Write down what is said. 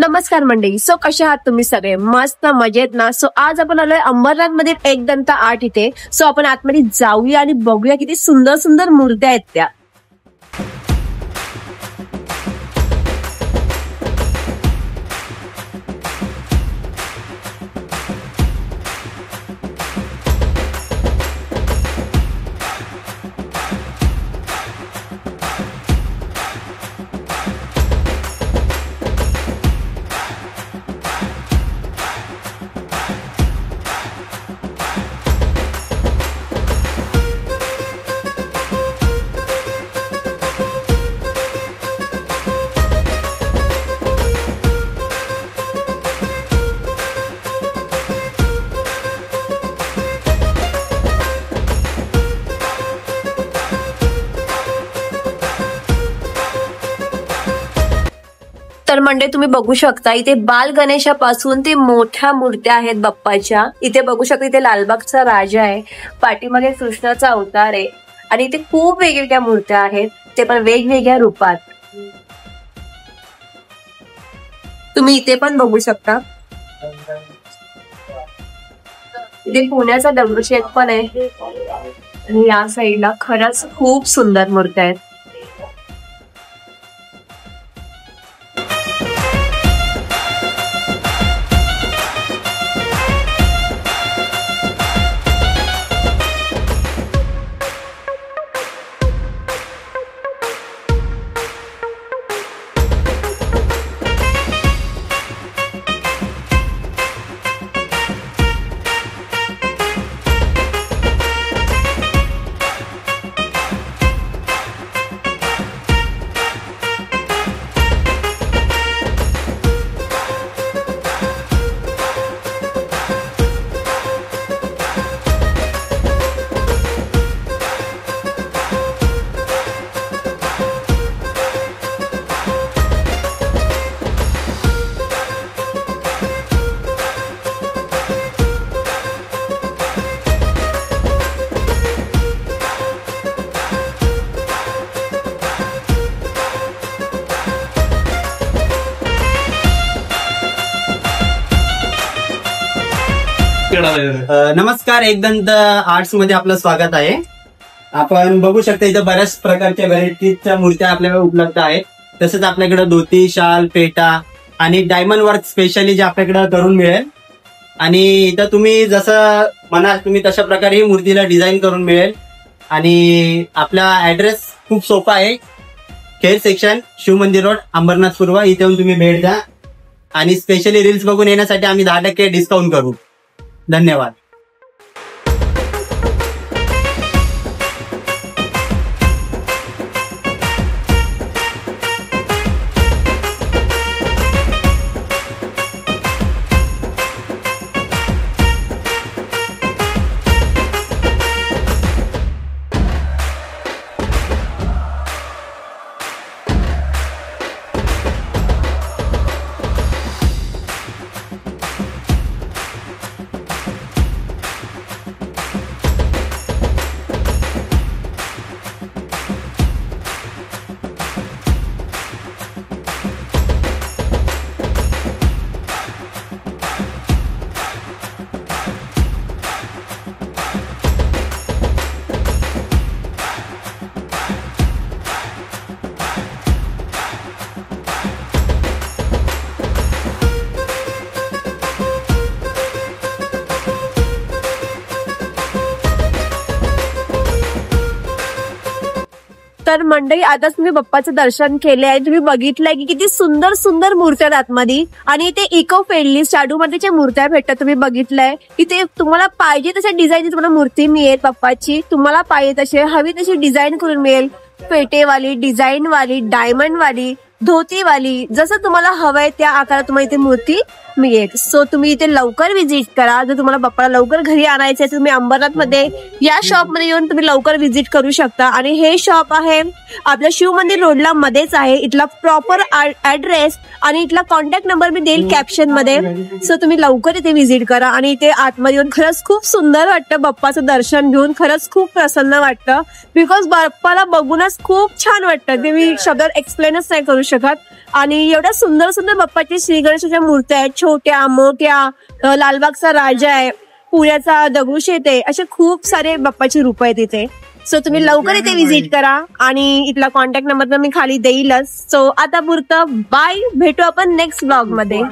नमस्कार मंडळी. सो कशा आहात तुम्ही सगळे? मस्त मजेत ना? सो आज आपण आलोय अंबरनाथ मध्ये एकदंत आर्ट इथे. सो आपण आतमध्ये जाऊया आणि बघूया किती सुंदर सुंदर मूर्त्या आहेत त्या. तर मंडळी तुम्ही बघू शकता इथे बाल गणेशापासून ते मोठ्या मूर्त्या आहेत बाप्पाच्या. इथे बघू शकता इथे लालबागचा राजा आहे, पाठीमागे कृष्णाचा अवतार आहे आणि इथे खूप वेगवेगळ्या मूर्त्या आहेत, ते पण वेगवेगळ्या रूपात. तुम्ही इथे पण बघू शकता. इथे पुण्याचा दगडूशेठ पण आहे आणि या साईडला खरंच खूप सुंदर मूर्त्या आहेत. नमस्कार, एकदंत आर्ट्स मध्ये आपलं स्वागत आहे. आपण बघू शकता इथं बऱ्याच प्रकारच्या व्हरायटीच्या मूर्त्या आपल्याकडे उपलब्ध आहेत. तसंच आपल्याकडे धोती, शाल, पेटा आणि डायमंड वर्क स्पेशली जे आपल्याकडे करून मिळेल. आणि इथं तुम्ही जसं म्हणाल तुम्ही तशा प्रकारे ही मूर्तीला डिझाईन करून मिळेल. आणि आपला ऍड्रेस खूप सोपा आहे, खेर सेक्शन, शिव मंदिर रोड, अंबरनाथ पूर्व. इथे येऊन तुम्ही भेट द्या आणि स्पेशली रील्स बघून येण्यासाठी आम्ही 10% डिस्काउंट करू. धन्यवाद. तर मंडळी आता तुम्ही बाप्पाचं दर्शन केले आहे, तुम्ही बघितलंय की किती सुंदर सुंदर मूर्त्या आहेत आतमध्ये. आणि इथे इको फ्रेंडली शाडू मध्येच्या मूर्त्या भेटतात. तुम्ही बघितलंय इथे तुम्हाला पाहिजे तशा डिझाईनची तुम्हाला मूर्ती मिळेल बाप्पाची. तुम्हाला पाहिजे तसे हवी तशी डिझाईन करून मिळेल. पेटेवाली, डिझाईन वाली, डायमंड वाली, धोतीवाली, जसं तुम्हाला हवंय त्या आकारात तुम्हाला इथे मूर्ती मिळेल. सो तुम्ही इथे लवकर व्हिजिट करा. जर तुम्हाला बाप्पाला लवकर घरी आणायचं आहे तुम्ही अंबरनाथ मध्ये या शॉप मध्ये येऊन तुम्ही लवकर व्हिजिट करू शकता. आणि हे शॉप आहे आपल्या शिव मंदिर रोडला मध्येच आहे. इथला प्रॉपर ऍड्रेस आणि इथला कॉन्टॅक्ट नंबर मी देईल कॅप्शन मध्ये. सो तुम्ही लवकर इथे व्हिजिट करा. आणि इथे आतमध्ये येऊन खरंच खूप सुंदर वाटतं. बाप्पाचं दर्शन घेऊन खरंच खूप प्रसन्न वाटतं. बिकॉज बाप्पाला बघूनच खूप छान वाटतं. ते मी शब्दात एक्सप्लेनच नाही करू शकत. आणि एवढ्या सुंदर सुंदर बाप्पाची श्री गणेशाच्या मूर्त्या आहेत, छोट्या मोठ्या. लालबागचा राजा आहे, पुण्याचा दगडूशेठ आहे, असे खूप सारे बाप्पाची रूप आहेत इथे. सो तुम्ही लवकर इथे व्हिजिट करा आणि इथला कॉन्टॅक्ट नंबर तर मी खाली देईलच. सो आता पुरतं बाय, भेटू आपण नेक्स्ट ब्लॉग मध्ये.